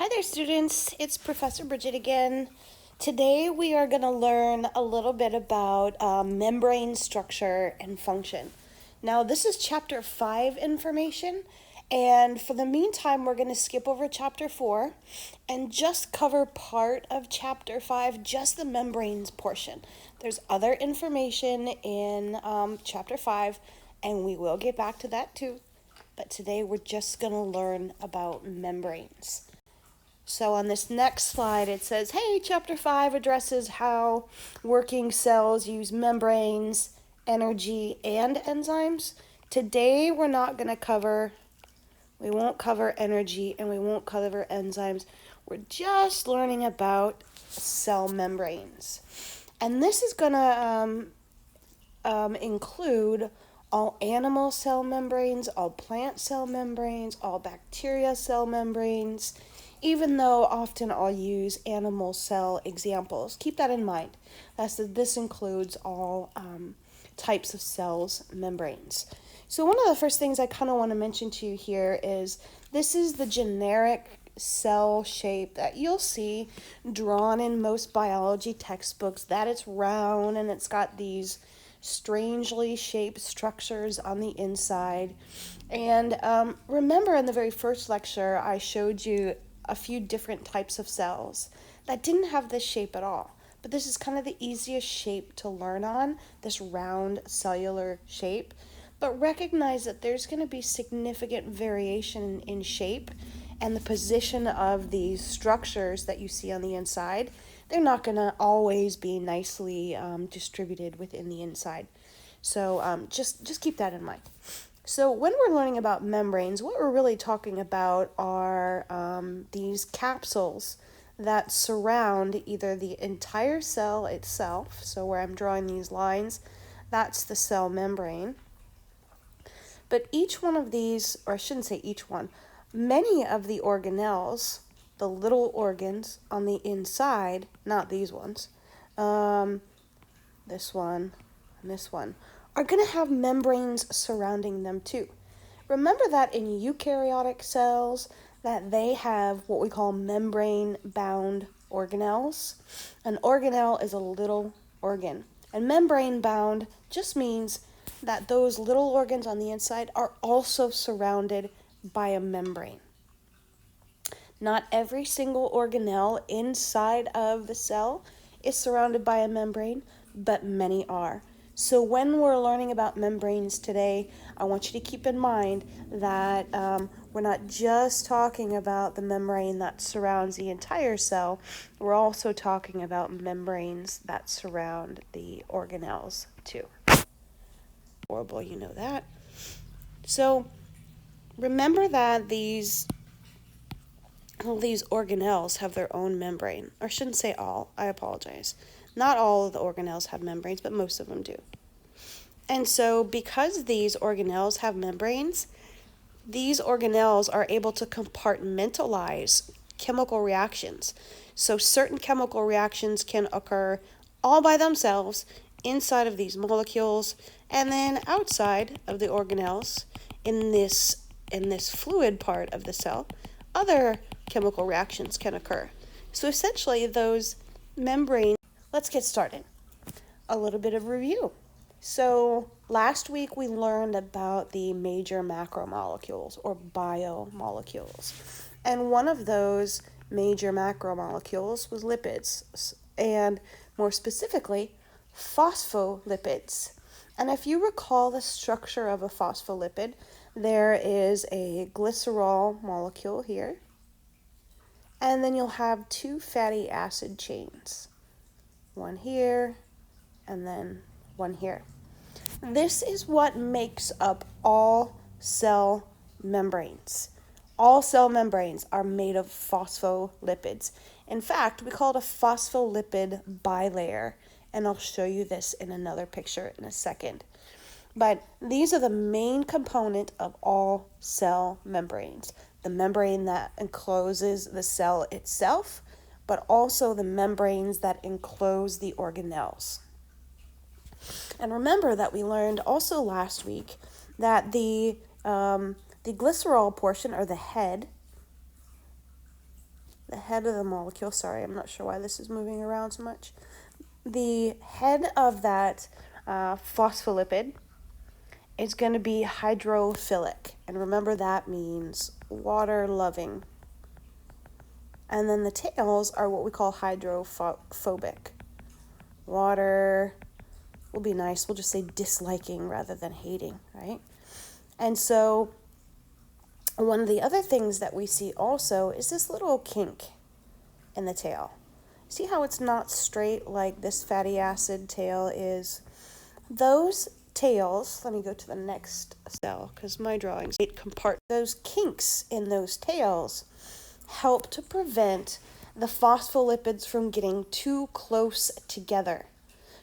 Hi there, students. It's Professor Bridget again. Today we are going to learn a little bit about membrane structure and function. Now, this is Chapter 5 information, and for the meantime, we're going to skip over Chapter 4 and just cover part of Chapter 5, just the membranes portion. There's other information in Chapter 5, and we will get back to that too. But today we're just going to learn about membranes. So on this next slide, it says, hey, Chapter 5 addresses how working cells use membranes, energy, and enzymes. Today, we won't cover energy and we won't cover enzymes. We're just learning about cell membranes. And this is going to include all animal cell membranes, all plant cell membranes, all bacteria cell membranes, even though often I'll use animal cell examples. Keep that in mind. This includes all types of cells membranes. So one of the first things I kind of want to mention to you here is this is the generic cell shape that you'll see drawn in most biology textbooks, that it's round and it's got these strangely shaped structures on the inside. And remember in the very first lecture, I showed you a few different types of cells that didn't have this shape at all. But this is kind of the easiest shape to learn on, this round cellular shape. But recognize that there's going to be significant variation in shape and the position of these structures that you see on the inside. They're not going to always be nicely distributed within the inside. So just keep that in mind. So when we're learning about membranes, what we're really talking about are these capsules that surround either the entire cell itself. So where I'm drawing these lines, that's the cell membrane. But each one of these, or I shouldn't say each one, many of the organelles, the little organs on the inside, not these ones, this one and this one, are going to have membranes surrounding them too. Remember that in eukaryotic cells that they have what we call membrane-bound organelles. An organelle is a little organ. And membrane-bound just means that those little organs on the inside are also surrounded by a membrane. Not every single organelle inside of the cell is surrounded by a membrane, but many are. So when we're learning about membranes today, I want you to keep in mind that we're not just talking about the membrane that surrounds the entire cell. We're also talking about membranes that surround the organelles too. Horrible, you know that. So remember that these organelles have their own membrane. Or I shouldn't say all, I apologize. Not all of the organelles have membranes, but most of them do. And so because these organelles have membranes, these organelles are able to compartmentalize chemical reactions. So certain chemical reactions can occur all by themselves inside of these molecules, and then outside of the organelles in this fluid part of the cell, other chemical reactions can occur. So essentially those membranes. Let's get started. A little bit of review. So last week we learned about the major macromolecules or biomolecules. And one of those major macromolecules was lipids, and more specifically, phospholipids. And if you recall the structure of a phospholipid, there is a glycerol molecule here, and then you'll have two fatty acid chains. One here, and then one here. This is what makes up all cell membranes. All cell membranes are made of phospholipids. In fact, we call it a phospholipid bilayer, and I'll show you this in another picture in a second. But these are the main component of all cell membranes. The membrane that encloses the cell itself, but also the membranes that enclose the organelles. And remember that we learned also last week that the glycerol portion, or the head, the head of the molecule, sorry, I'm not sure why this is moving around so much. The head of that phospholipid is going to be hydrophilic. And remember, that means water-loving. And then the tails are what we call hydrophobic. Water will be nice. We'll just say disliking rather than hating, right? And so one of the other things that we see also is this little kink in the tail. See how it's not straight like this fatty acid tail is? Those tails, let me go to the next cell because my drawings those kinks in those tails help to prevent the phospholipids from getting too close together.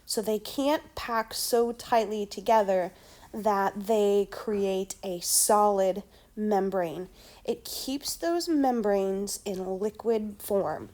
So they can't pack so tightly together that they create a solid membrane. It keeps those membranes in liquid form.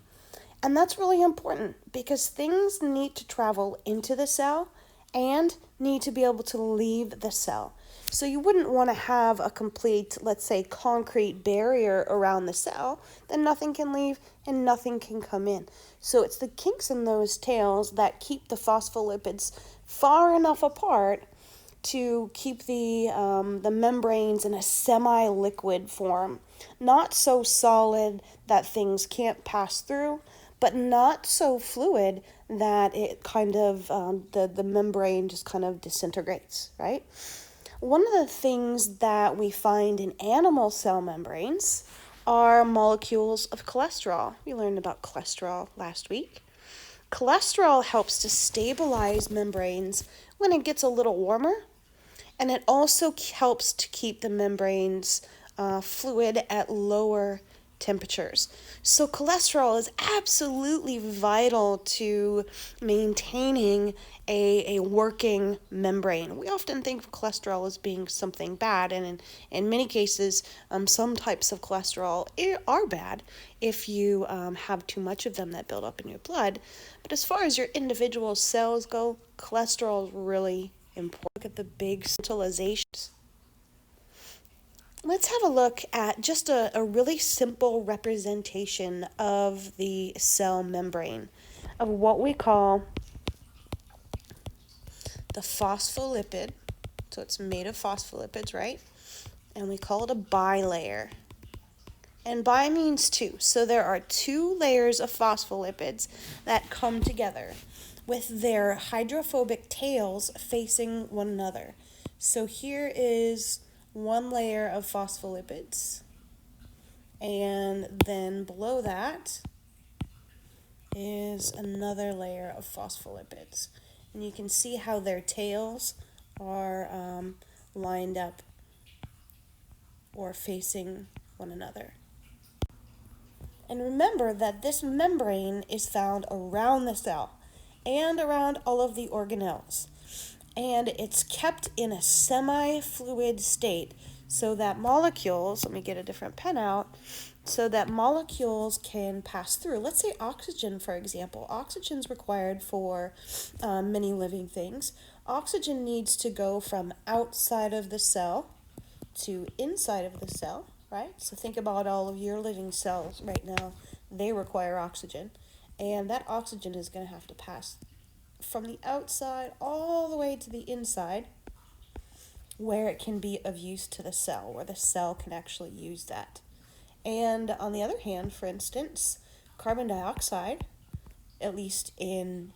And that's really important because things need to travel into the cell and need to be able to leave the cell. So you wouldn't want to have a complete, let's say, concrete barrier around the cell, then nothing can leave and nothing can come in. So it's the kinks in those tails that keep the phospholipids far enough apart to keep the membranes in a semi-liquid form. Not so solid that things can't pass through, but not so fluid that it kind of, the membrane just kind of disintegrates, right? One of the things that we find in animal cell membranes are molecules of cholesterol. We learned about cholesterol last week. Cholesterol helps to stabilize membranes when it gets a little warmer, and it also helps to keep the membranes fluid at lower temperatures. So cholesterol is absolutely vital to maintaining a working membrane. We often think of cholesterol as being something bad, and in many cases, some types of cholesterol are bad if you have too much of them that build up in your blood. But as far as your individual cells go, cholesterol is really important. Look at the big centralizations. Let's have a look at just a really simple representation of the cell membrane, of what we call the phospholipid. So it's made of phospholipids, right? And we call it a bilayer. And bi means two. So there are two layers of phospholipids that come together with their hydrophobic tails facing one another. So here is one layer of phospholipids, and then below that is another layer of phospholipids. And you can see how their tails are lined up or facing one another. And remember that this membrane is found around the cell and around all of the organelles. And it's kept in a semi-fluid state so that molecules, let me get a different pen out, so that molecules can pass through. Let's say oxygen, for example. Oxygen is required for many living things. Oxygen needs to go from outside of the cell to inside of the cell, right? So think about all of your living cells right now. They require oxygen. And that oxygen is going to have to pass from the outside all the way to the inside, where it can be of use to the cell, where the cell can actually use that. And on the other hand, for instance, carbon dioxide, at least in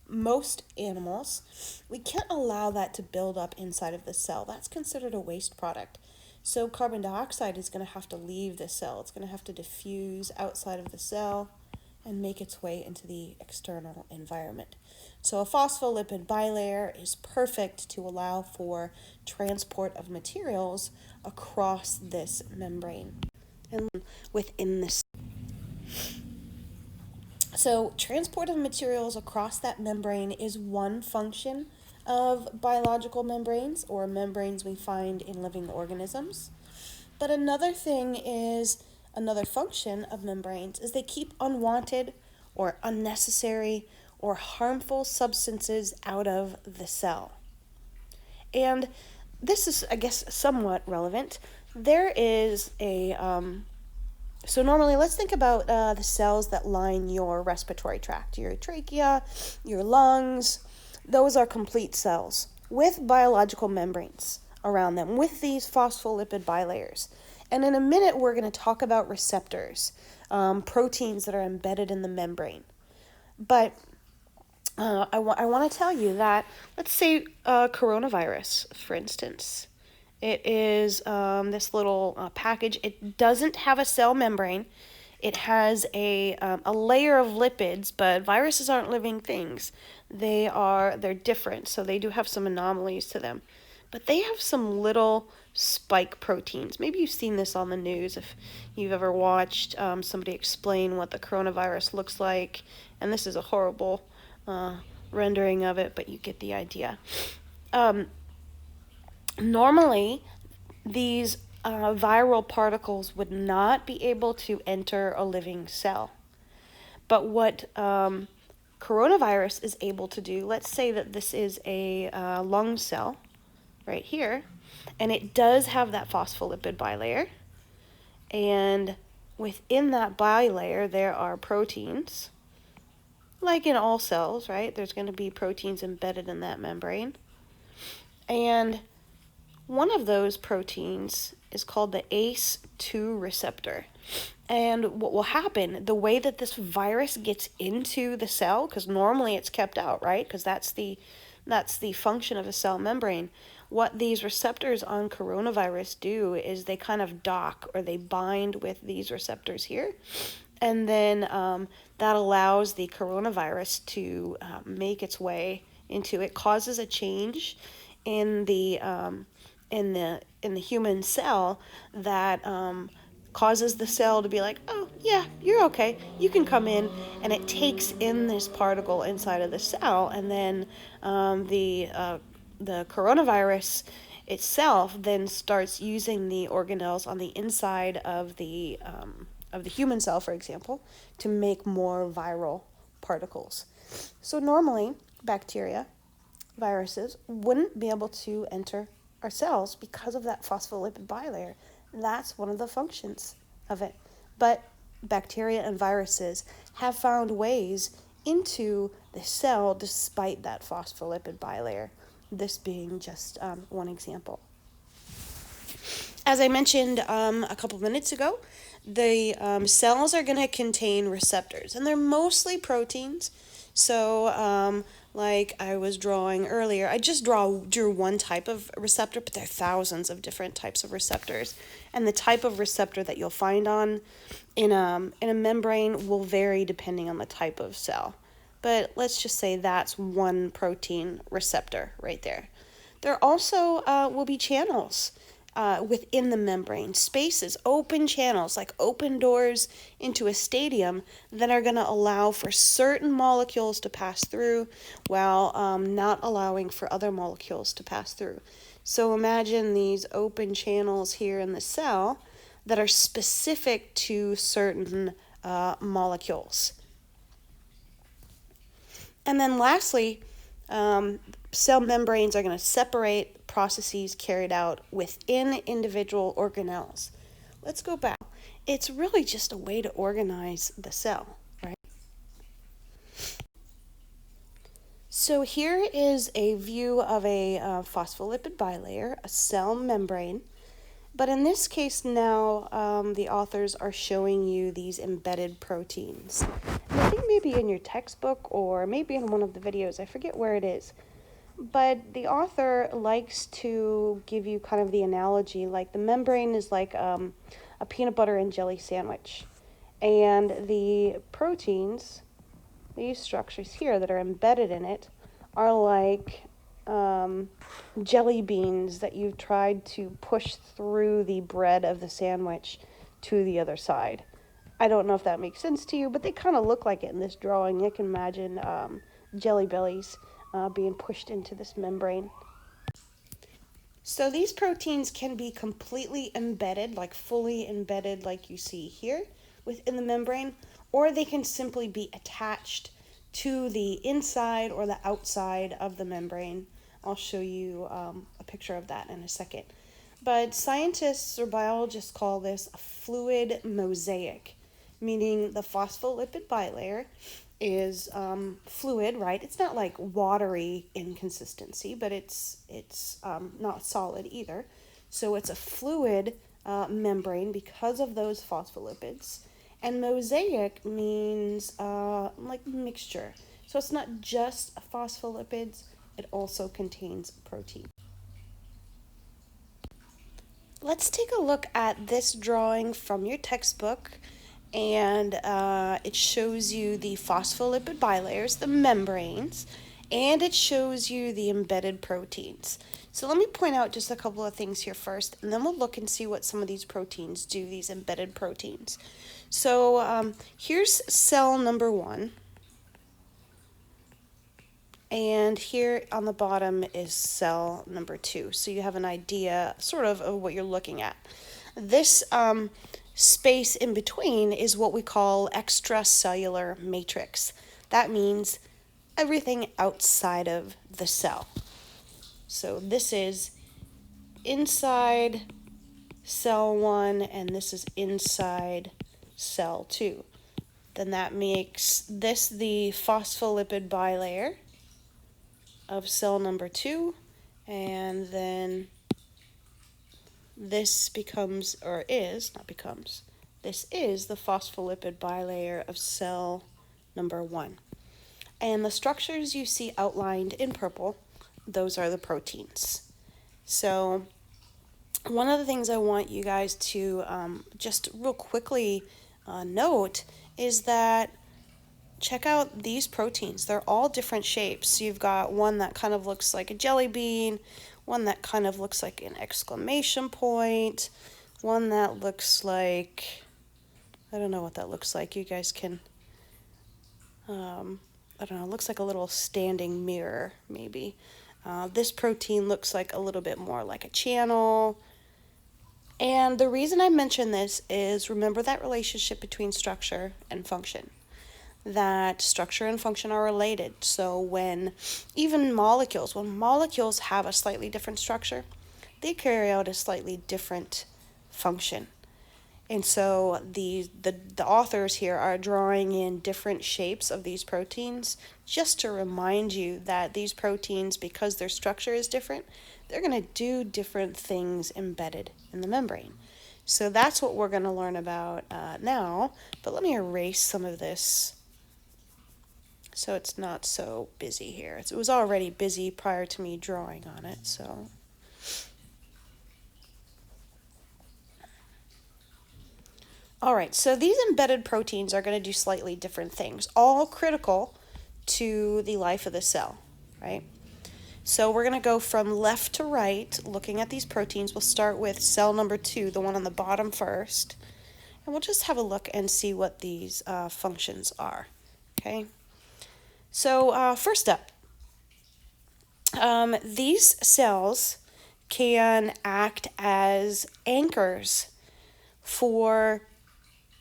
most animals, we can't allow that to build up inside of the cell. That's considered a waste product. So carbon dioxide is going to have to leave the cell. It's going to have to diffuse outside of the cell and make its way into the external environment. So a phospholipid bilayer is perfect to allow for transport of materials across this membrane and within this. So transport of materials across that membrane is one function of biological membranes, or membranes we find in living organisms. But another function of membranes is they keep unwanted or unnecessary or harmful substances out of the cell. And this is, I guess, somewhat relevant. There is a So normally, let's think about the cells that line your respiratory tract, your trachea, your lungs. Those are complete cells with biological membranes around them, with these phospholipid bilayers. And in a minute, we're going to talk about receptors, proteins that are embedded in the membrane. But I want to tell you that, let's say coronavirus, for instance. It is this little package. It doesn't have a cell membrane. It has a layer of lipids, but viruses aren't living things. They're different, so they do have some anomalies to them. But they have some little spike proteins. Maybe you've seen this on the news if you've ever watched somebody explain what the coronavirus looks like. And this is a horrible rendering of it, but you get the idea. Normally, these viral particles would not be able to enter a living cell. But what coronavirus is able to do, let's say that this is a lung cell right here, and it does have that phospholipid bilayer. And within that bilayer, there are proteins. Like in all cells, right? There's going to be proteins embedded in that membrane. And one of those proteins is called the ACE2 receptor. And what will happen, the way that this virus gets into the cell, because normally it's kept out, right? Because that's the function of a cell membrane. What these receptors on coronavirus do is they kind of dock, or they bind with these receptors here. And then that allows the coronavirus to make its way into it. Causes a change in the human cell that causes the cell to be like, oh yeah, you're okay, you can come in, and it takes in this particle inside of the cell, and then the coronavirus itself then starts using the organelles on the inside of the human cell, for example, to make more viral particles. So normally, bacteria, viruses, wouldn't be able to enter our cells because of that phospholipid bilayer. That's one of the functions of it. But bacteria and viruses have found ways into the cell despite that phospholipid bilayer, this being just one example. As I mentioned a couple minutes ago, the cells are going to contain receptors, and they're mostly proteins. So, like I was drawing earlier, I just drew one type of receptor, but there are thousands of different types of receptors. And the type of receptor that you'll find in a membrane will vary depending on the type of cell. But let's just say that's one protein receptor right there. There also will be channels within the membrane, spaces, open channels, like open doors into a stadium that are going to allow for certain molecules to pass through while not allowing for other molecules to pass through. So imagine these open channels here in the cell that are specific to certain molecules. And then lastly, cell membranes are going to separate processes carried out within individual organelles. Let's go back. It's really just a way to organize the cell, right? So here is a view of a phospholipid bilayer, a cell membrane. But in this case now, the authors are showing you these embedded proteins. And I think maybe in your textbook or maybe in one of the videos, I forget where it is. But the author likes to give you kind of the analogy, like the membrane is like a peanut butter and jelly sandwich. And the proteins, these structures here that are embedded in it, are like jelly beans that you've tried to push through the bread of the sandwich to the other side. I don't know if that makes sense to you, but they kind of look like it in this drawing. You can imagine jelly bellies being pushed into this membrane. So these proteins can be completely embedded, like fully embedded like you see here within the membrane, or they can simply be attached to the inside or the outside of the membrane. I'll show you a picture of that in a second. But scientists or biologists call this a fluid mosaic, meaning the phospholipid bilayer is fluid, right? It's not like watery in consistency, but it's not solid either. So it's a fluid membrane because of those phospholipids. And mosaic means like mixture. So it's not just phospholipids, it also contains protein. Let's take a look at this drawing from your textbook, and it shows you the phospholipid bilayers, the membranes, and it shows you the embedded proteins. So let me point out just a couple of things here first, and then we'll look and see what some of these proteins do, these embedded proteins. So here's cell number 1. And here on the bottom is cell number 2. So you have an idea sort of what you're looking at. This space in between is what we call extracellular matrix. That means everything outside of the cell. So this is inside cell 1 and this is inside cell 2. Then that makes this the phospholipid bilayer of cell number 2, and then this becomes, or is, not becomes, this is the phospholipid bilayer of cell number 1. And the structures you see outlined in purple, those are the proteins. So one of the things I want you guys to just real quickly note is that check out these proteins. They're all different shapes. You've got one that kind of looks like a jelly bean, one that kind of looks like an exclamation point, one that looks like, I don't know what that looks like. You guys can, I don't know, it looks like a little standing mirror, maybe. This protein looks like a little bit more like a channel. And the reason I mention this is remember that relationship between structure and function. That structure and function are related. So when molecules have a slightly different structure, they carry out a slightly different function. And so the authors here are drawing in different shapes of these proteins just to remind you that these proteins, because their structure is different, they're going to do different things embedded in the membrane. So that's what we're going to learn about now. But let me erase some of this so it's not so busy here. It was already busy prior to me drawing on it, so. All right, so these embedded proteins are going to do slightly different things, all critical to the life of the cell, right? So we're going to go from left to right looking at these proteins. We'll start with cell number 2, the one on the bottom first, and we'll just have a look and see what these functions are, okay? So first up, these cells can act as anchors for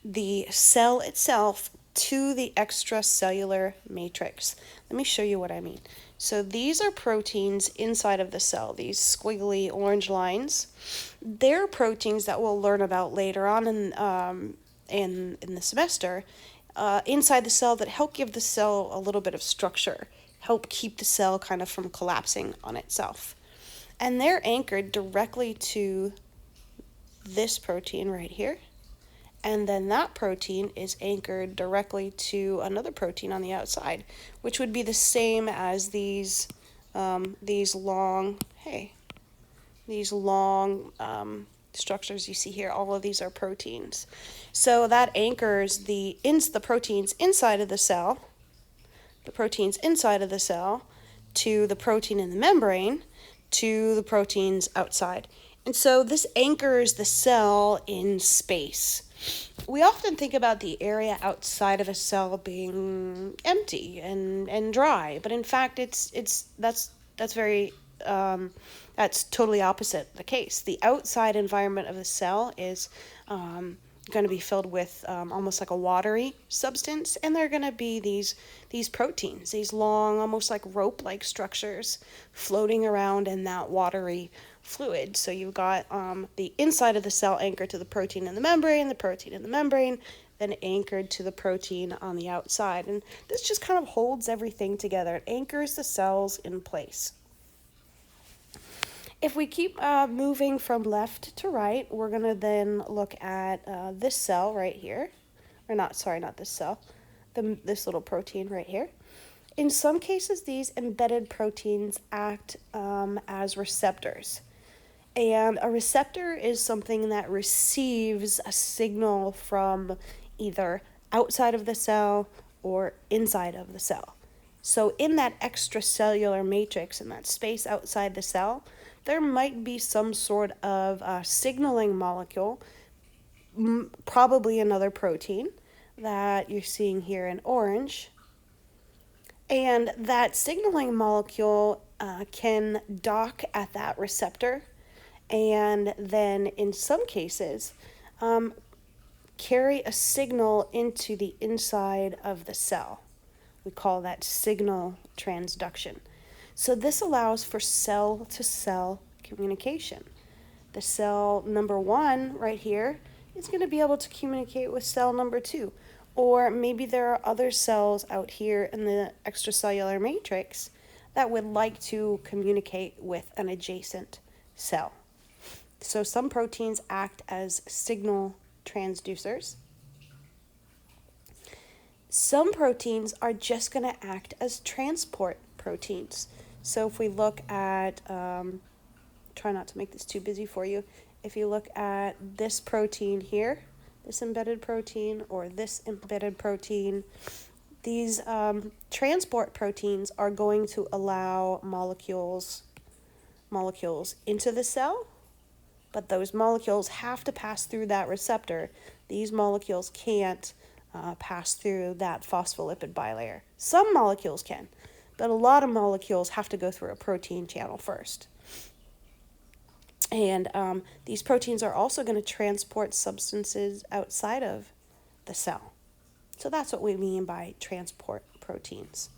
the cell itself to the extracellular matrix. Let me show you what I mean. So these are proteins inside of the cell, these squiggly orange lines. They're proteins that we'll learn about later on in the semester. Inside the cell that help give the cell a little bit of structure, help keep the cell kind of from collapsing on itself. And they're anchored directly to this protein right here. And then that protein is anchored directly to another protein on the outside, which would be the same as these long structures you see here. All of these are proteins. So that anchors the proteins inside of the cell, to the protein in the membrane, to the proteins outside. And so this anchors the cell in space. We often think about the area outside of a cell being empty and dry, but in fact that's totally opposite the case. The outside environment of the cell is going to be filled with almost like a watery substance, and they're going to be these proteins, these long, almost like rope-like structures floating around in that watery fluid. So you've got the inside of the cell anchored to the protein in the protein in the membrane, then anchored to the protein on the outside. And this just kind of holds everything together. It anchors the cells in place. If we keep moving from left to right, we're going to then look at this cell right here. Or not, sorry, not this cell. This little protein right here. In some cases, these embedded proteins act as receptors. And a receptor is something that receives a signal from either outside of the cell or inside of the cell. So in that extracellular matrix, in that space outside the cell, there might be some sort of signaling molecule, probably another protein that you're seeing here in orange. And that signaling molecule can dock at that receptor and then in some cases carry a signal into the inside of the cell. We call that signal transduction. So this allows for cell-to-cell communication. The cell number 1 right here is going to be able to communicate with cell number 2. Or maybe there are other cells out here in the extracellular matrix that would like to communicate with an adjacent cell. So some proteins act as signal transducers. Some proteins are just going to act as transport proteins. So if we look at, try not to make this too busy for you, if you look at this protein here, this embedded protein or this embedded protein, these transport proteins are going to allow molecules into the cell, but those molecules have to pass through that receptor. These molecules can't pass through that phospholipid bilayer. Some molecules can, but a lot of molecules have to go through a protein channel first. And these proteins are also going to transport substances outside of the cell. So that's what we mean by transport proteins.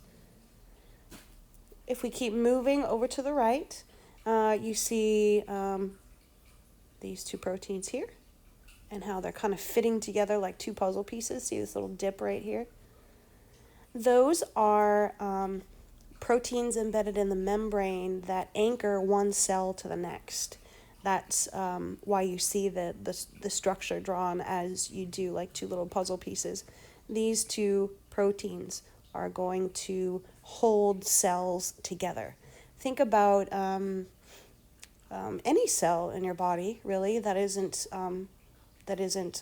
If we keep moving over to the right, you see these two proteins here and how they're kind of fitting together like two puzzle pieces. See this little dip right here? Those are proteins embedded in the membrane that anchor one cell to the next. That's why you see the structure drawn as you do, like two little puzzle pieces. These two proteins are going to hold cells together. Think about any cell in your body, really, that isn't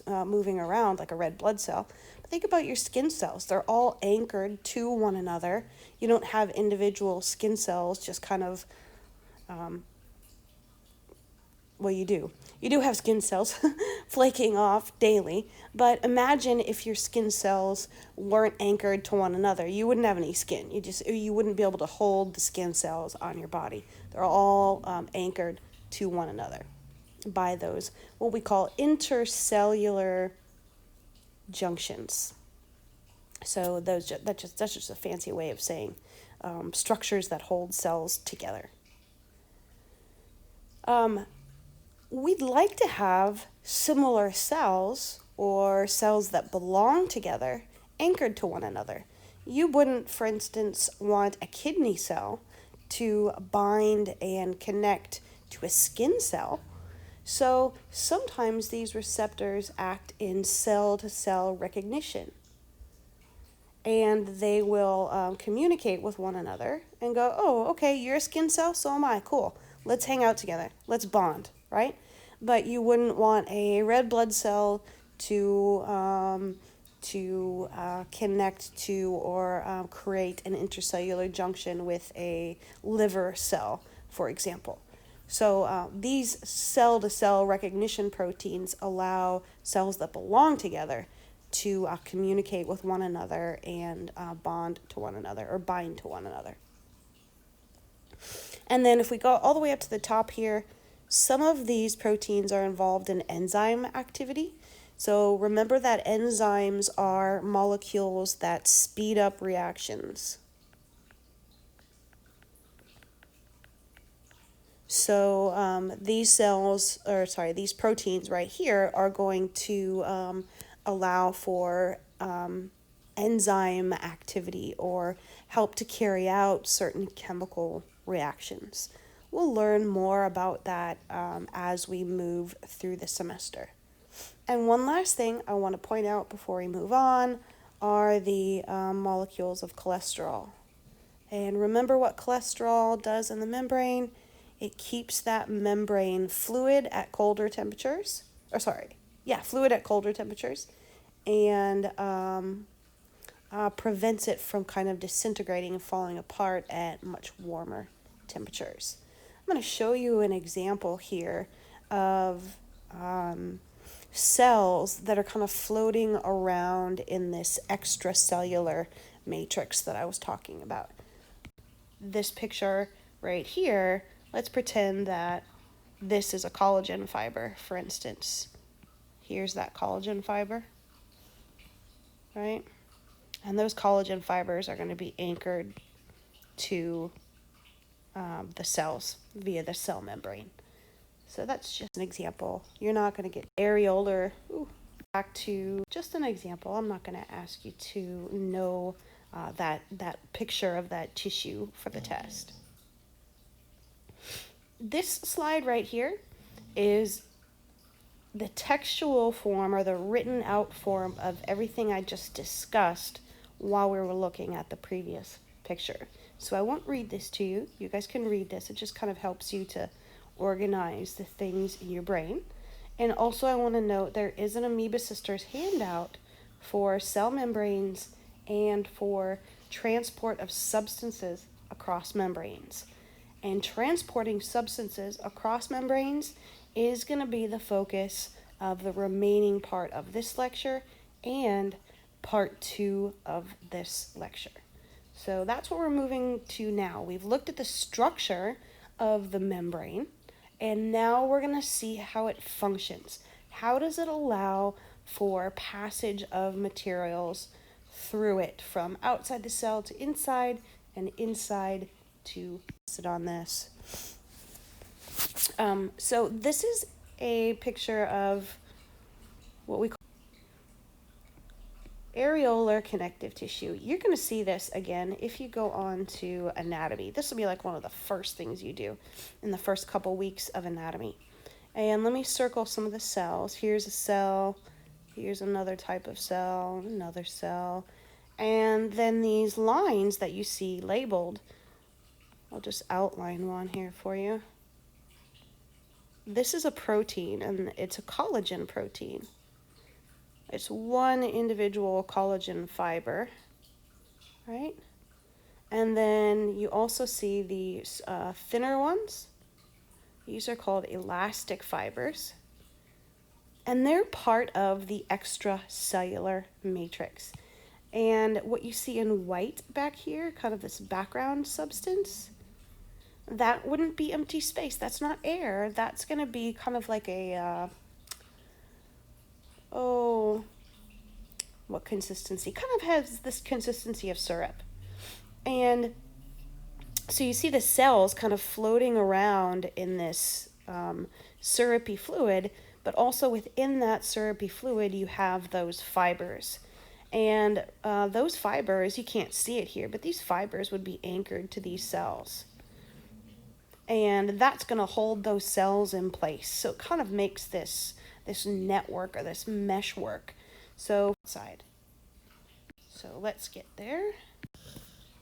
moving around like a red blood cell. But think about your skin cells. They're all anchored to one another. You don't have individual skin cells just kind of, well, you do. You do have skin cells flaking off daily, but imagine if your skin cells weren't anchored to one another. You wouldn't have any skin. You wouldn't be able to hold the skin cells on your body. They're all anchored to one another by those what we call intercellular junctions. So that's just a fancy way of saying structures that hold cells together. We'd like to have similar cells or cells that belong together anchored to one another. You wouldn't, for instance, want a kidney cell to bind and connect to a skin cell. So sometimes these receptors act in cell-to-cell recognition. And they will communicate with one another and go, oh, okay, you're a skin cell, so am I. Cool. Let's hang out together. Let's bond, right? But you wouldn't want a red blood cell to connect to or create an intercellular junction with a liver cell, for example. So these cell-to-cell recognition proteins allow cells that belong together to communicate with one another and bond to one another or bind to one another. And then if we go all the way up to the top here, some of these proteins are involved in enzyme activity. So remember that enzymes are molecules that speed up reactions. So these these proteins right here are going to allow for enzyme activity or help to carry out certain chemical reactions. We'll learn more about that as we move through the semester. And one last thing I want to point out before we move on are the molecules of cholesterol. And remember what cholesterol does in the membrane? It keeps that membrane fluid at colder temperatures. Fluid at colder temperatures. And prevents it from kind of disintegrating and falling apart at much warmer temperatures. I'm going to show you an example here of cells that are kind of floating around in this extracellular matrix that I was talking about. This picture right here, let's pretend that this is a collagen fiber, for instance. Here's that collagen fiber, right? And those collagen fibers are going to be anchored to the cells via the cell membrane. So that's just an example. You're not going to get areolar. Back to just an example. I'm not going to ask you to know that picture of that tissue for the test. This slide right here is the textual form or the written out form of everything I just discussed while we were looking at the previous picture. So I won't read this to you. You guys can read this. It just kind of helps you to organize the things in your brain. And also I want to note there is an Amoeba Sisters handout for cell membranes and for transport of substances across membranes. And transporting substances across membranes is going to be the focus of the remaining part of this lecture and part 2 of this lecture. So that's what we're moving to now. We've looked at the structure of the membrane, and now we're going to see how it functions. How does it allow for passage of materials through it from outside the cell to inside and inside to sit on this. So this is a picture of what we call areolar connective tissue. You're going to see this again if you go on to anatomy. This will be like one of the first things you do in the first couple weeks of anatomy. And let me circle some of the cells. Here's a cell, here's another type of cell, another cell, and then these lines that you see labeled, I'll just outline one here for you. This is a protein, and it's a collagen protein. It's one individual collagen fiber, right? And then you also see these thinner ones. These are called elastic fibers. And they're part of the extracellular matrix. And what you see in white back here, kind of this background substance, that wouldn't be empty space. That's not air. That's going to be kind of like a, what consistency? Kind of has this consistency of syrup. And so you see the cells kind of floating around in this syrupy fluid, but also within that syrupy fluid you have those fibers. And those fibers, you can't see it here, but these fibers would be anchored to these cells. And that's going to hold those cells in place. So it kind of makes this network or this mesh work. So let's get there.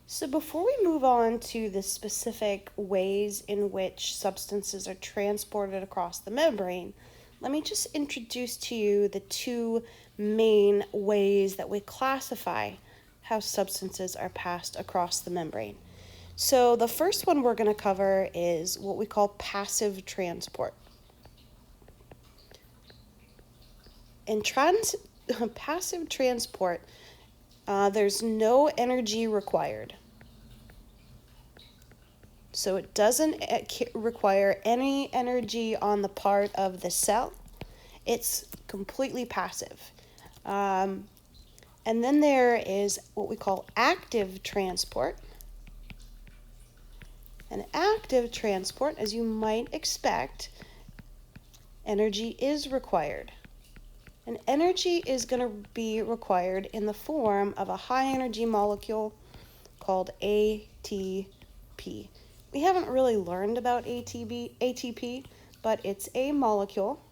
So before we move on to the specific ways in which substances are transported across the membrane, let me just introduce to you the two main ways that we classify how substances are passed across the membrane. So the first one we're going to cover is what we call passive transport. In passive transport, there's no energy required. So it doesn't require any energy on the part of the cell, It's completely passive. And then there is what we call active transport. And active transport, as you might expect, energy is required. And energy is going to be required in the form of a high energy molecule called ATP. We haven't really learned about ATP, but it's a molecule,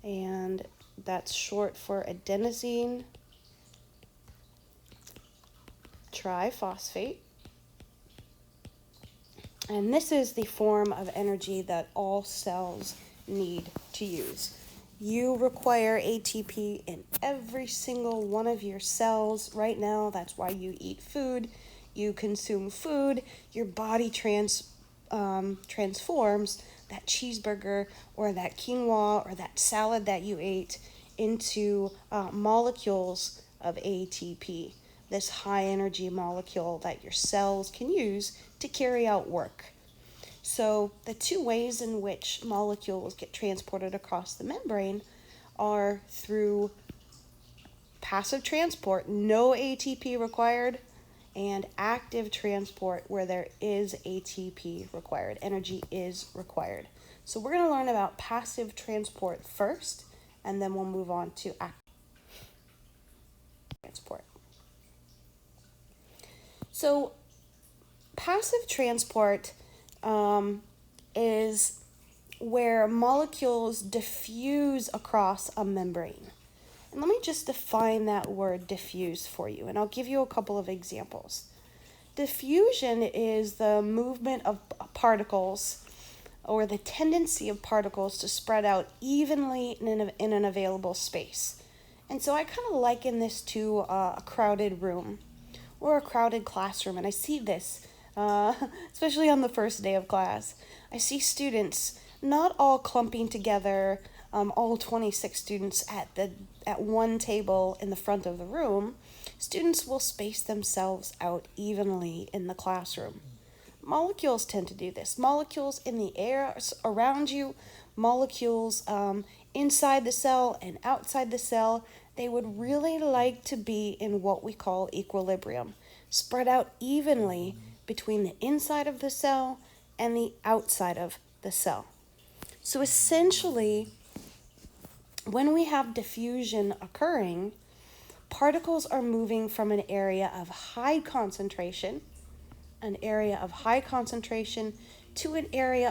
and that's short for adenosine triphosphate. And this is the form of energy that all cells need to use. You require ATP in every single one of your cells right now. That's why you eat food, you consume food, your body transforms that cheeseburger or that quinoa or that salad that you ate into molecules of ATP, this high energy molecule that your cells can use to carry out work. So the two ways in which molecules get transported across the membrane are through passive transport, no ATP required, and active transport where there is ATP required, energy is required. So we're going to learn about passive transport first, and then we'll move on to active transport. So passive transport is where molecules diffuse across a membrane. And let me just define that word diffuse for you, and I'll give you a couple of examples. Diffusion is the movement of particles, or the tendency of particles to spread out evenly in an available space. And so I kind of liken this to a crowded room or a crowded classroom, and I see this especially on the first day of class. I see students not all clumping together, all 26 students at one table in the front of the room. Students will space themselves out evenly in the classroom. Molecules tend to do this. Molecules in the air around you, molecules inside the cell and outside the cell, they would really like to be in what we call equilibrium, spread out evenly between the inside of the cell and the outside of the cell. So essentially, when we have diffusion occurring, particles are moving from an area of high concentration to an area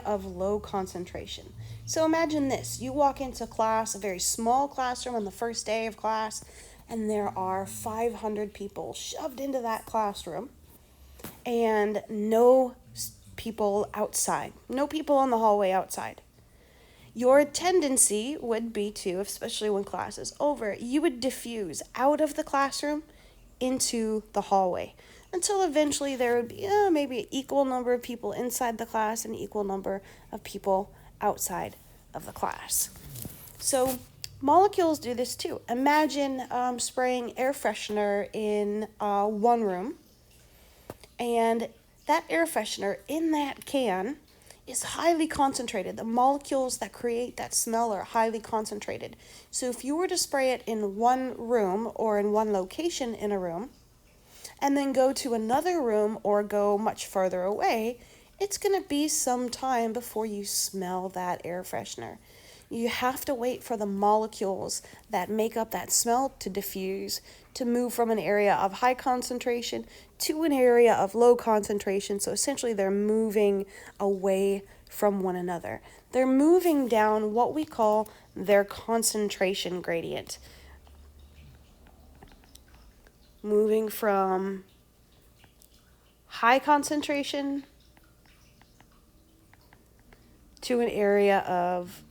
of low concentration. So imagine this. You walk into class, a very small classroom on the first day of class, and there are 500 people shoved into that classroom, and no people outside, no people in the hallway outside. Your tendency would be to, especially when class is over, you would diffuse out of the classroom into the hallway until eventually there would be maybe an equal number of people inside the class and an equal number of people outside of the class. So molecules do this too. Imagine spraying air freshener in one room, and that air freshener in that can is highly concentrated. The molecules that create that smell are highly concentrated. So if you were to spray it in one room or in one location in a room, and then go to another room or go much further away, it's going to be some time before you smell that air freshener. You have to wait for the molecules that make up that smell to diffuse, to move from an area of high concentration to an area of low concentration. So essentially they're moving away from one another. They're moving down what we call their concentration gradient. Moving from high concentration to an area of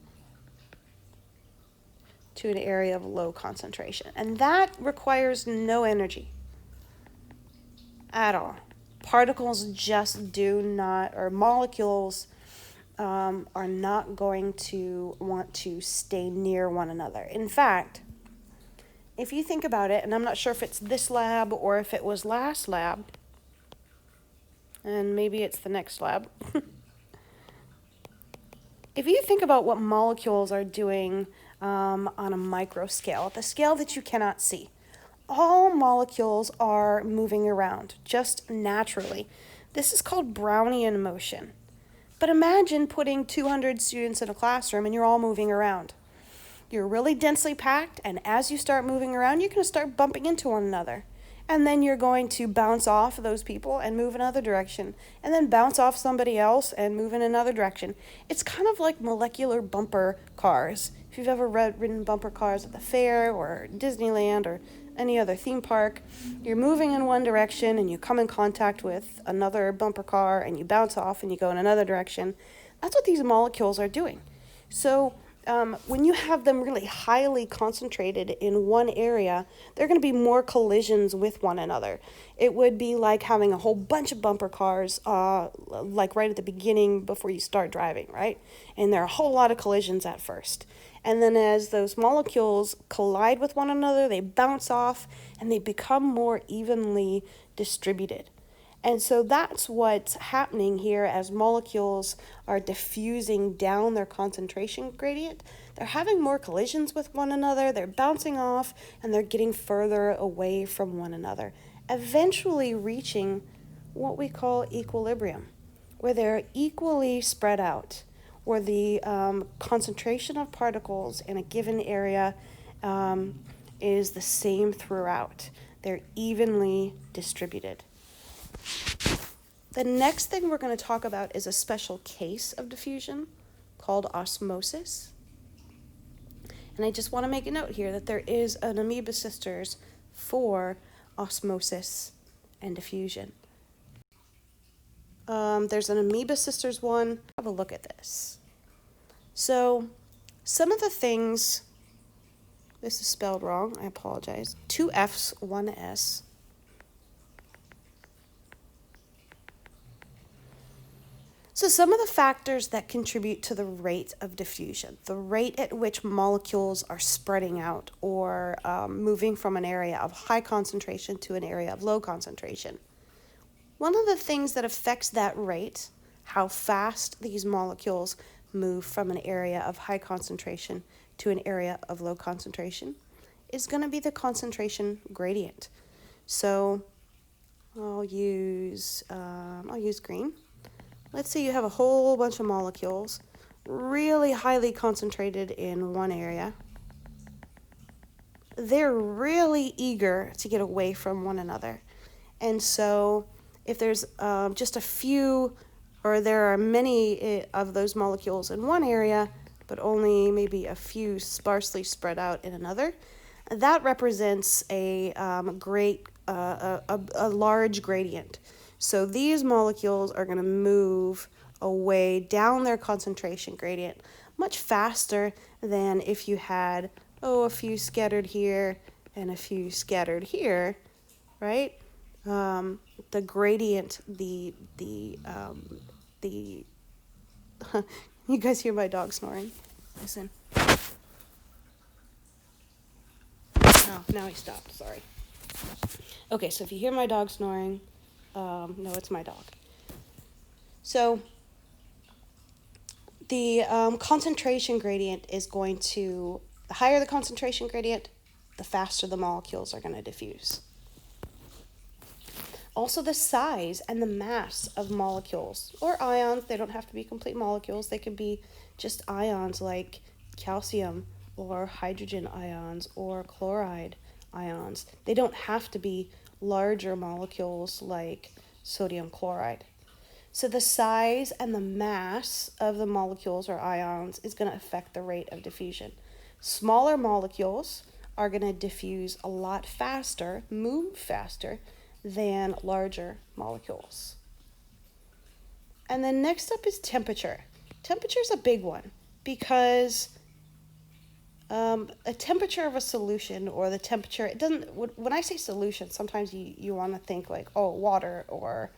low concentration. And that requires no energy at all. Particles just do not, or molecules are not going to want to stay near one another. In fact, if you think about it, and I'm not sure if it's this lab or if it was last lab, and maybe it's the next lab, if you think about what molecules are doing on a micro scale, at the scale that you cannot see, all molecules are moving around just naturally. This is called Brownian motion. But imagine putting 200 students in a classroom and you're all moving around. You're really densely packed, and as you start moving around, you're going to start bumping into one another. And then you're going to bounce off those people and move another direction, and then bounce off somebody else and move in another direction. It's kind of like molecular bumper cars. If you've ever ridden bumper cars at the fair or Disneyland or any other theme park, you're moving in one direction and you come in contact with another bumper car and you bounce off and you go in another direction. That's what these molecules are doing. So when you have them really highly concentrated in one area, there are going to be more collisions with one another. It would be like having a whole bunch of bumper cars, like right at the beginning before you start driving, right? And there are a whole lot of collisions at first. And then as those molecules collide with one another, they bounce off and they become more evenly distributed. And so that's what's happening here as molecules are diffusing down their concentration gradient. They're having more collisions with one another, they're bouncing off, and they're getting further away from one another, eventually reaching what we call equilibrium, where they're equally spread out, where the concentration of particles in a given area is the same throughout. They're evenly distributed. The next thing we're going to talk about is a special case of diffusion called osmosis. And I just want to make a note here that there is an amoeba sisters for osmosis and diffusion. There's an amoeba sisters one. Have a look at this. So some of the things, this is spelled wrong, I apologize. 2 F's, 1 S. So some of the factors that contribute to the rate of diffusion, the rate at which molecules are spreading out or moving from an area of high concentration to an area of low concentration. One of the things that affects that rate, how fast these molecules move from an area of high concentration to an area of low concentration, is going to be the concentration gradient. So I'll use green. Let's say you have a whole bunch of molecules really highly concentrated in one area. They're really eager to get away from one another. And so if there's just a few, or there are many of those molecules in one area, but only maybe a few sparsely spread out in another, that represents a large gradient. So these molecules are going to move away down their concentration gradient much faster than if you had, a few scattered here and a few scattered here, right? The gradient, you guys hear my dog snoring? Listen. Oh, now he stopped, sorry. Okay, so if you hear my dog snoring, no, it's my dog. So the concentration gradient is going to, the higher the concentration gradient, the faster the molecules are going to diffuse. Also the size and the mass of molecules, or ions, they don't have to be complete molecules, they could be just ions like calcium or hydrogen ions or chloride ions. They don't have to be larger molecules like sodium chloride. So the size and the mass of the molecules or ions is going to affect the rate of diffusion. Smaller molecules are going to diffuse a lot faster, move faster than larger molecules. And then next up is temperature. Temperature is a big one because a temperature of a solution, or the temperature, it doesn't, when I say solution, sometimes you want to think like, water or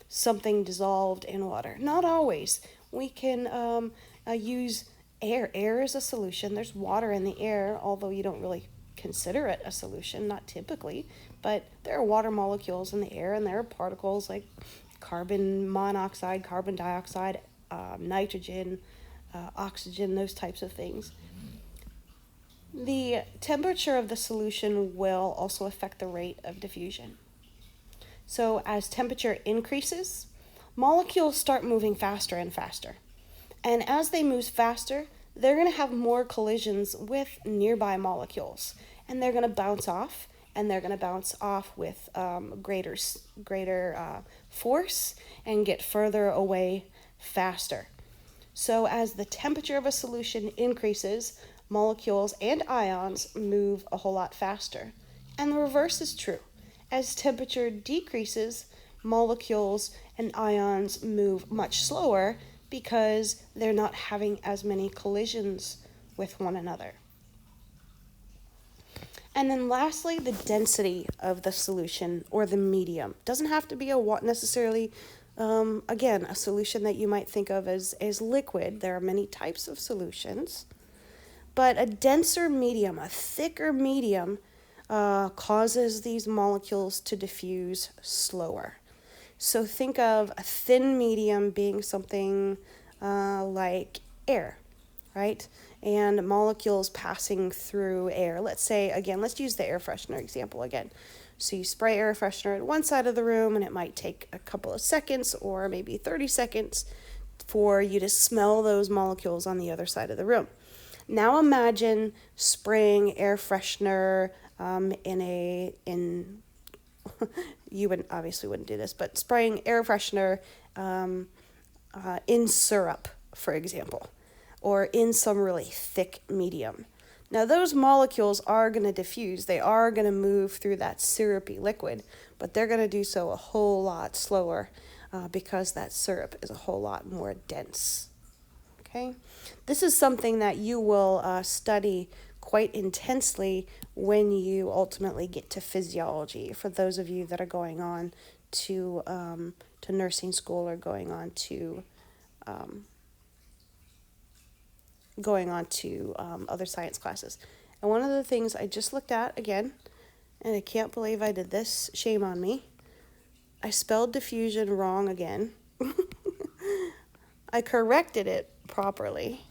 something dissolved in water. Not always. We can use air. Air is a solution. There's water in the air, although you don't really consider it a solution, not typically, but there are water molecules in the air, and there are particles like carbon monoxide, carbon dioxide, nitrogen, oxygen, those types of things. The temperature of the solution will also affect the rate of diffusion. So as temperature increases, molecules start moving faster and faster. And as they move faster, they're going to have more collisions with nearby molecules. And they're going to bounce off, and they're going to bounce off with greater force and get further away faster. So as the temperature of a solution increases, molecules and ions move a whole lot faster. And the reverse is true. As temperature decreases, molecules and ions move much slower because they're not having as many collisions with one another. And then lastly, the density of the solution or the medium. Doesn't have to be necessarily, again, a solution that you might think of as liquid. There are many types of solutions. But a denser medium, a thicker medium, causes these molecules to diffuse slower. So think of a thin medium being something like air, right? And molecules passing through air. Let's say, again, let's use the air freshener example again. So you spray air freshener at one side of the room, and it might take a couple of seconds or maybe 30 seconds for you to smell those molecules on the other side of the room. Now imagine spraying air freshener you obviously wouldn't do this, but spraying air freshener in syrup, for example, or in some really thick medium. Now those molecules are going to diffuse. They are going to move through that syrupy liquid, but they're going to do so a whole lot slower because that syrup is a whole lot more dense. Okay, this is something that you will study quite intensely when you ultimately get to physiology. For those of you that are going on to nursing school or going on to other science classes. And one of the things I just looked at again, and I can't believe I did this, shame on me, I spelled diffusion wrong again. I corrected it properly,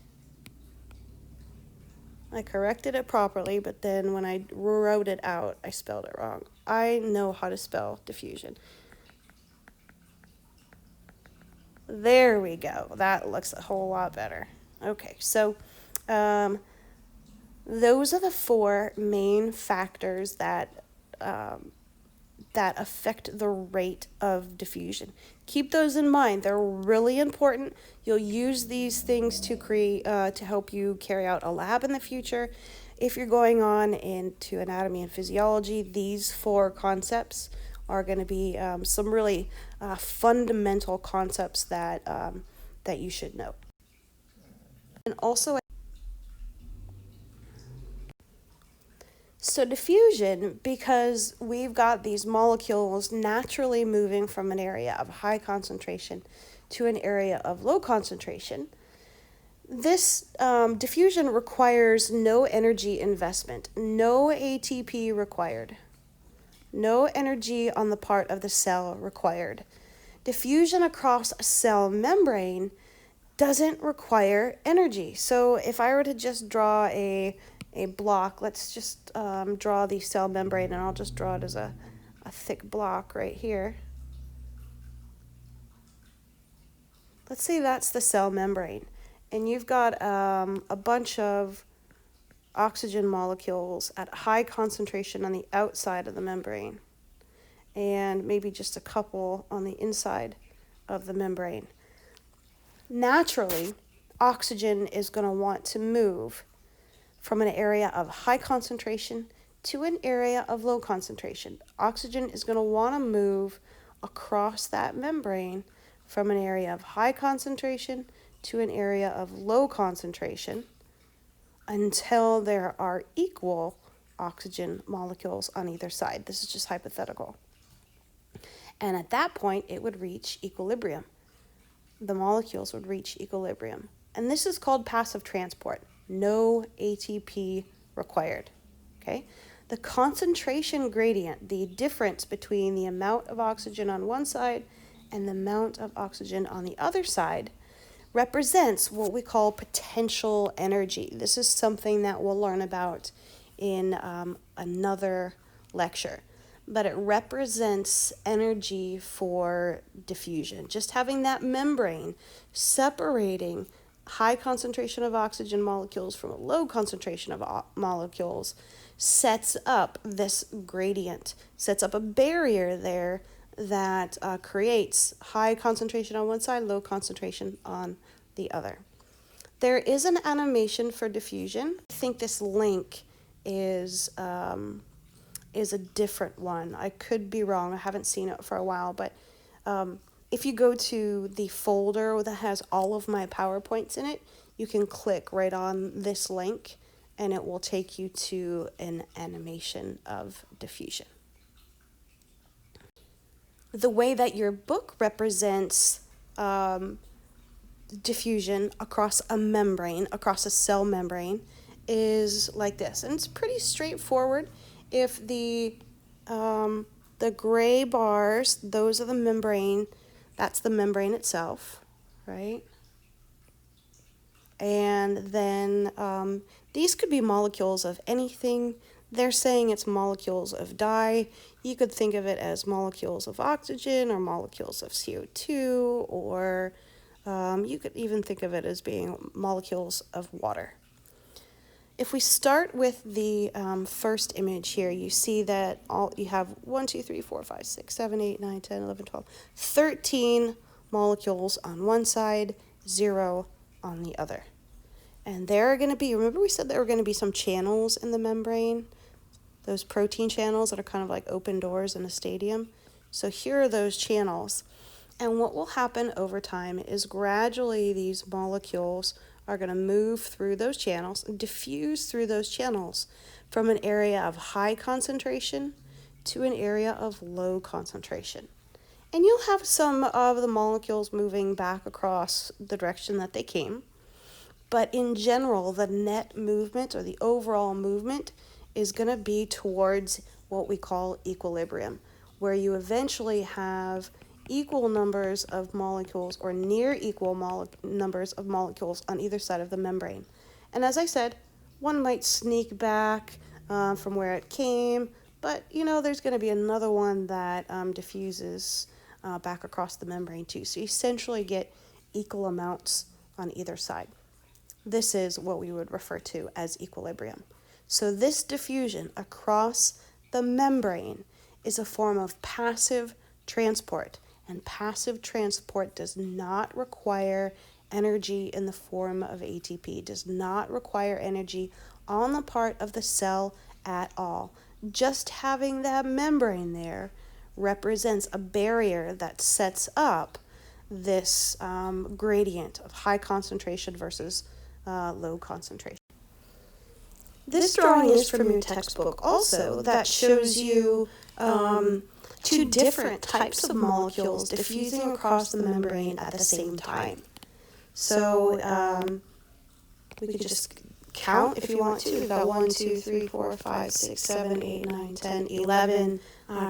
but then when I wrote it out, I spelled it wrong. I know how to spell diffusion. There we go. That looks a whole lot better. Okay, so those are the four main factors that affect the rate of diffusion. Keep those in mind. They're really important. You'll use these things to help you carry out a lab in the future. If you're going on into anatomy and physiology, these four concepts are going to be some really fundamental concepts that you should know. And also, so diffusion, because we've got these molecules naturally moving from an area of high concentration to an area of low concentration, this diffusion requires no energy investment, no ATP required, no energy on the part of the cell required. Diffusion across a cell membrane doesn't require energy. So if I were to just draw a block, let's just draw the cell membrane, and I'll just draw it as a thick block right here. Let's say that's the cell membrane, and you've got a bunch of oxygen molecules at high concentration on the outside of the membrane, and maybe just a couple on the inside of the membrane. Naturally, oxygen is going to want to move from an area of high concentration to an area of low concentration. Oxygen is going to want to move across that membrane from an area of high concentration to an area of low concentration until there are equal oxygen molecules on either side. This is just hypothetical. And at that point, it would reach equilibrium. The molecules would reach equilibrium. And this is called passive transport. No ATP required. Okay? The concentration gradient, the difference between the amount of oxygen on one side and the amount of oxygen on the other side, represents what we call potential energy. This is something that we'll learn about in another lecture. But it represents energy for diffusion. Just having that membrane separating high concentration of oxygen molecules from a low concentration of molecules sets up this gradient, sets up a barrier there that creates high concentration on one side, low concentration on the other. There is an animation for diffusion. I think this link is a different one. I could be wrong. I haven't seen it for a while, but if you go to the folder that has all of my PowerPoints in it, you can click right on this link and it will take you to an animation of diffusion. The way that your book represents diffusion across a membrane, across a cell membrane, is like this. And it's pretty straightforward. If the gray bars, those are the membrane, that's the membrane itself, right? And then these could be molecules of anything. They're saying it's molecules of dye. You could think of it as molecules of oxygen or molecules of CO2, or you could even think of it as being molecules of water. If we start with the first image here, you see that you have 1, 2, 3, 4, 5, 6, 7, 8, 9, 10, 11, 12, 13 molecules on one side, 0 on the other. And there are going to be, remember we said there were going to be some channels in the membrane, those protein channels that are kind of like open doors in a stadium. So here are those channels. And what will happen over time is gradually these molecules are going to move through those channels and diffuse through those channels from an area of high concentration to an area of low concentration. And you'll have some of the molecules moving back across the direction that they came. But in general, the net movement or the overall movement is going to be towards what we call equilibrium, where you eventually have equal numbers of molecules or near equal numbers of molecules on either side of the membrane. And as I said, one might sneak back from where it came, but there's going to be another one that diffuses back across the membrane too. So you essentially get equal amounts on either side. This is what we would refer to as equilibrium. So this diffusion across the membrane is a form of passive transport. And passive transport does not require energy in the form of ATP, does not require energy on the part of the cell at all. Just having that membrane there represents a barrier that sets up this gradient of high concentration versus low concentration. This drawing is from your textbook also that shows you two different types of molecules diffusing across the membrane at the same time. So we could just count if you want to. We've got 1, 2, 3, 4, 5, 6, 7, 8, 9, 10, 11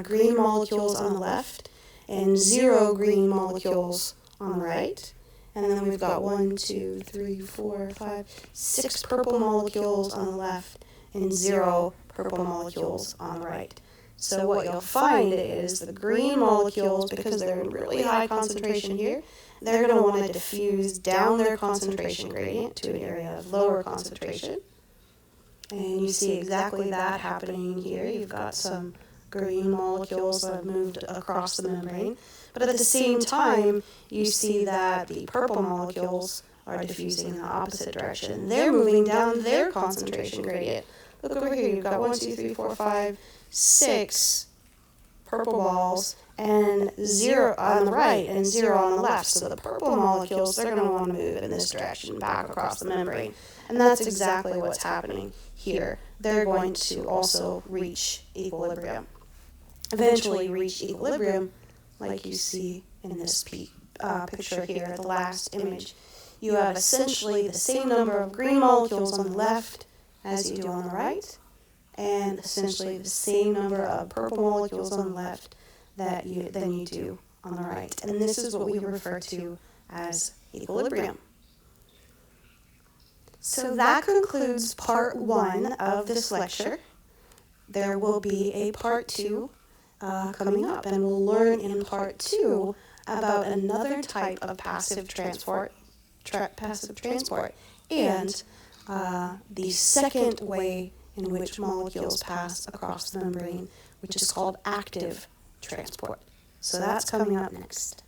green molecules on the left and 0 green molecules on the right. And then we've got 1, 2, 3, 4, 5, 6 purple molecules on the left and 0 purple molecules on the right. So what you'll find is the green molecules, because they're in really high concentration here, they're going to want to diffuse down their concentration gradient to an area of lower concentration. And you see exactly that happening here. You've got some green molecules that have moved across the membrane. But at the same time, you see that the purple molecules are diffusing in the opposite direction. They're moving down their concentration gradient. Look over here. You've got 1, 2, 3, 4, 5, 6 purple balls and 0 on the right and 0 on the left. So the purple molecules, they're going to want to move in this direction back across the membrane. And that's exactly what's happening here. They're going to also reach equilibrium. Eventually reach equilibrium, like you see in this picture here, the last image. You have essentially the same number of green molecules on the left as you do on the right, and essentially the same number of purple molecules on the left than you do on the right. And this is what we refer to as equilibrium. So that concludes part 1 of this lecture. There will be a part 2 coming up, and we'll learn in part 2 about another type of passive transport, and the second way in which molecules pass across the membrane, which is called active transport. So that's coming up next.